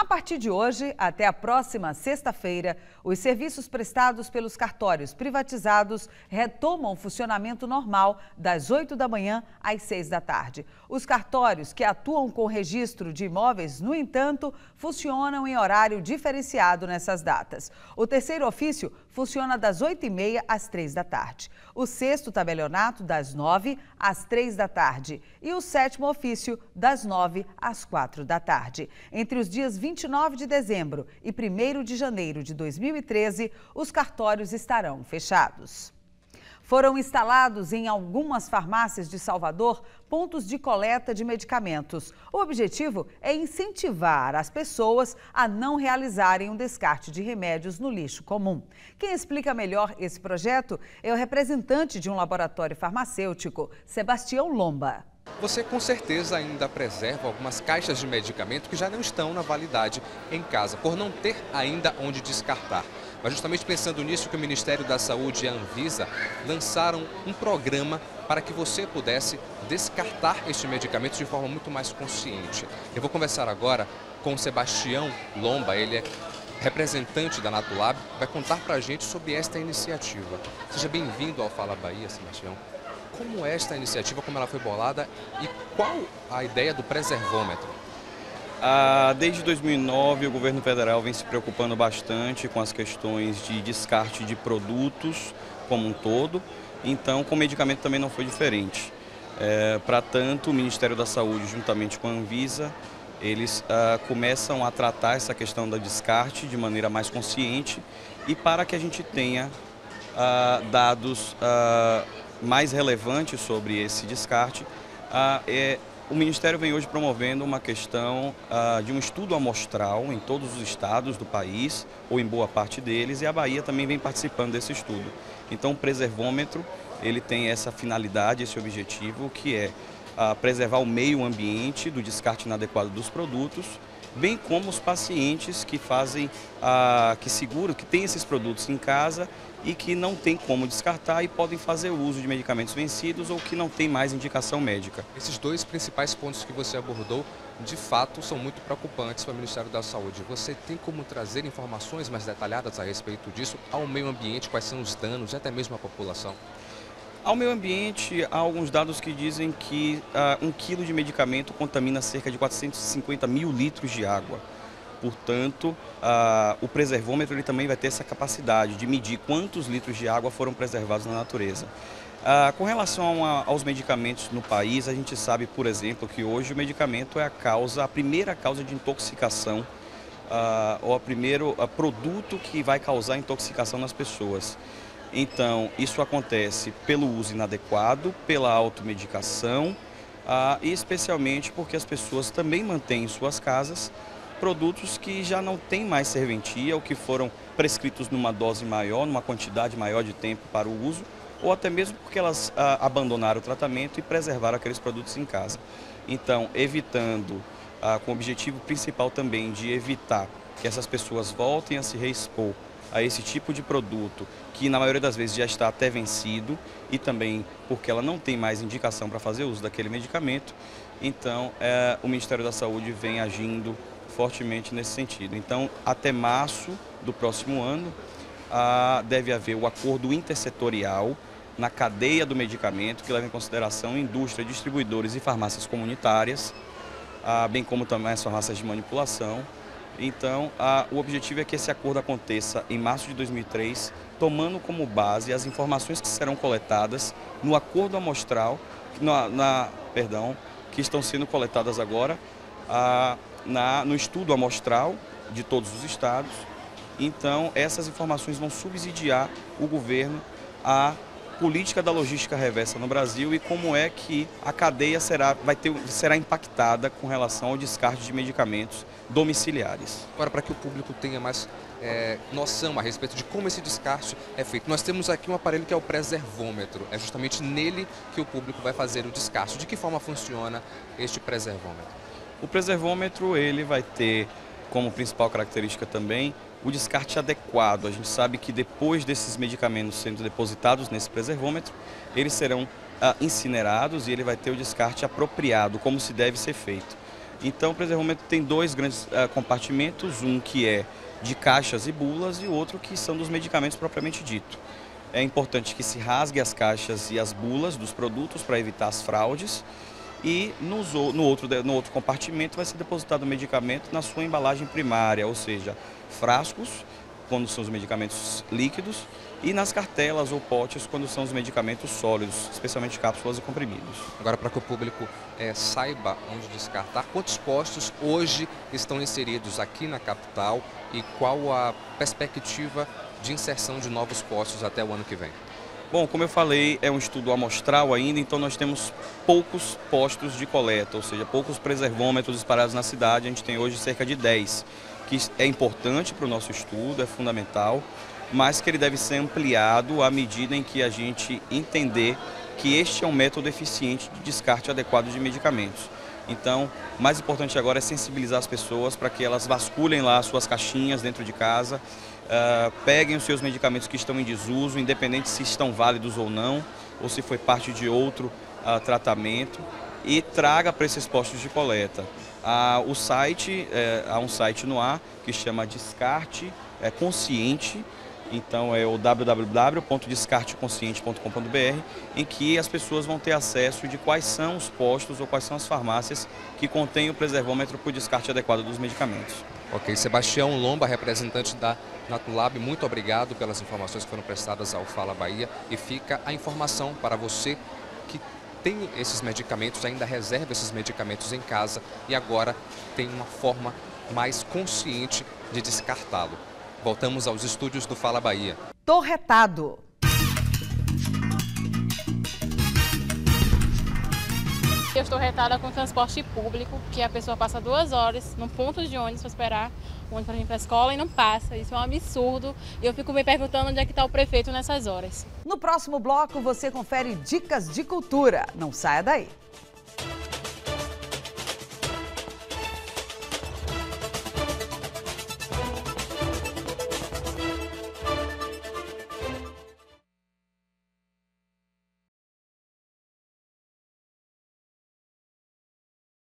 A partir de hoje, até a próxima sexta-feira, os serviços prestados pelos cartórios privatizados retomam o funcionamento normal das 8 da manhã às 6 da tarde. Os cartórios que atuam com registro de imóveis, no entanto, funcionam em horário diferenciado nessas datas. O terceiro ofício funciona das 8h30 às 3 da tarde. O sexto tabelionato das 9 às 3 da tarde e o sétimo ofício das 9 às 4 da tarde. Entre os dias 29 de dezembro e 1º de janeiro de 2013, os cartórios estarão fechados. Foram instalados em algumas farmácias de Salvador pontos de coleta de medicamentos. O objetivo é incentivar as pessoas a não realizarem um descarte de remédios no lixo comum. Quem explica melhor esse projeto é o representante de um laboratório farmacêutico, Sebastião Lomba. Você com certeza ainda preserva algumas caixas de medicamento que já não estão na validade em casa, por não ter ainda onde descartar. Mas justamente pensando nisso que o Ministério da Saúde e a Anvisa lançaram um programa para que você pudesse descartar este medicamento de forma muito mais consciente. Eu vou conversar agora com o Sebastião Lomba, ele é representante da Natulab, vai contar para a gente sobre esta iniciativa. Seja bem-vindo ao Fala Bahia, Sebastião. Como é esta iniciativa, como ela foi bolada e qual a ideia do preservômetro? Desde 2009, o governo federal vem se preocupando bastante com as questões de descarte de produtos como um todo, então com o medicamento também não foi diferente. Para tanto, o Ministério da Saúde, juntamente com a Anvisa, eles começam a tratar essa questão do descarte de maneira mais consciente e para que a gente tenha dados mais relevantes sobre esse descarte, o Ministério vem hoje promovendo uma questão de um estudo amostral em todos os estados do país, ou em boa parte deles, e a Bahia também vem participando desse estudo. Então o preservômetro, ele tem essa finalidade, esse objetivo, que é preservar o meio ambiente do descarte inadequado dos produtos, bem como os pacientes que fazem, que têm esses produtos em casa e que não tem como descartar e podem fazer uso de medicamentos vencidos ou que não tem mais indicação médica. Esses dois principais pontos que você abordou, de fato, são muito preocupantes para o Ministério da Saúde. Você tem como trazer informações mais detalhadas a respeito disso ao meio ambiente, quais são os danos e até mesmo à população? Ao meio ambiente, há alguns dados que dizem que 1 quilo de medicamento contamina cerca de 450 mil litros de água. Portanto, o preservômetro ele também vai ter essa capacidade de medir quantos litros de água foram preservados na natureza. Com relação aos medicamentos no país, a gente sabe, por exemplo, que hoje o medicamento é a primeira causa de intoxicação, ou o primeiro produto que vai causar intoxicação nas pessoas. Então, isso acontece pelo uso inadequado, pela automedicação e especialmente porque as pessoas também mantêm em suas casas produtos que já não têm mais serventia ou que foram prescritos numa dose maior, numa quantidade maior de tempo para o uso, ou até mesmo porque elas abandonaram o tratamento e preservaram aqueles produtos em casa. Então, evitando, com o objetivo principal também de evitar que essas pessoas voltem a se reexpor a esse tipo de produto que na maioria das vezes já está até vencido e também porque ela não tem mais indicação para fazer uso daquele medicamento, então o Ministério da Saúde vem agindo fortemente nesse sentido. Então, até março do próximo ano, deve haver o acordo intersetorial na cadeia do medicamento, que leva em consideração indústria, distribuidores e farmácias comunitárias, bem como também as farmácias de manipulação. Então, o objetivo é que esse acordo aconteça em março de 2003, tomando como base as informações que serão coletadas no acordo amostral, que estão sendo coletadas agora no estudo amostral de todos os estados. Então, essas informações vão subsidiar o governo a política da logística reversa no Brasil e como é que a cadeia será impactada com relação ao descarte de medicamentos domiciliares. Agora, para que o público tenha mais noção a respeito de como esse descarte é feito, nós temos aqui um aparelho que é o preservômetro. É justamente nele que o público vai fazer o descarte. De que forma funciona este preservômetro? O preservômetro ele vai ter como principal característica também o descarte adequado. A gente sabe que depois desses medicamentos sendo depositados nesse preservômetro, eles serão incinerados e ele vai ter o descarte apropriado, como se deve ser feito. Então o preservômetro tem dois grandes compartimentos, um que é de caixas e bulas e outro que são dos medicamentos propriamente dito. É importante que se rasgue as caixas e as bulas dos produtos para evitar as fraudes e no outro compartimento vai ser depositado o medicamento na sua embalagem primária, ou seja, frascos, quando são os medicamentos líquidos, e nas cartelas ou potes, quando são os medicamentos sólidos, especialmente cápsulas e comprimidos. Agora, para que o público saiba onde descartar, quantos postos hoje estão inseridos aqui na capital e qual a perspectiva de inserção de novos postos até o ano que vem? Bom, como eu falei, é um estudo amostral ainda, então nós temos poucos postos de coleta, ou seja, poucos preservômetros espalhados na cidade. A gente tem hoje cerca de 10, que é importante para o nosso estudo, é fundamental, mas que ele deve ser ampliado à medida em que a gente entender que este é um método eficiente de descarte adequado de medicamentos. Então, o mais importante agora é sensibilizar as pessoas para que elas vasculhem lá as suas caixinhas dentro de casa, peguem os seus medicamentos que estão em desuso, independente se estão válidos ou não, ou se foi parte de outro tratamento, e traga para esses postos de coleta. Há um site no ar que chama Descarte Consciente. Então é o www.descarteconsciente.com.br, em que as pessoas vão ter acesso de quais são os postos ou quais são as farmácias que contêm o preservômetro para o descarte adequado dos medicamentos. Ok, Sebastião Lomba, representante da Natulab, muito obrigado pelas informações que foram prestadas ao Fala Bahia, e fica a informação para você que tem esses medicamentos, ainda reserva esses medicamentos em casa e agora tem uma forma mais consciente de descartá-lo. Voltamos aos estúdios do Fala Bahia. Torretado. Eu estou retada com transporte público, que a pessoa passa 2 horas num ponto de ônibus para esperar o ônibus para vir para a escola e não passa. Isso é um absurdo e eu fico me perguntando onde é que está o prefeito nessas horas. No próximo bloco você confere dicas de cultura. Não saia daí.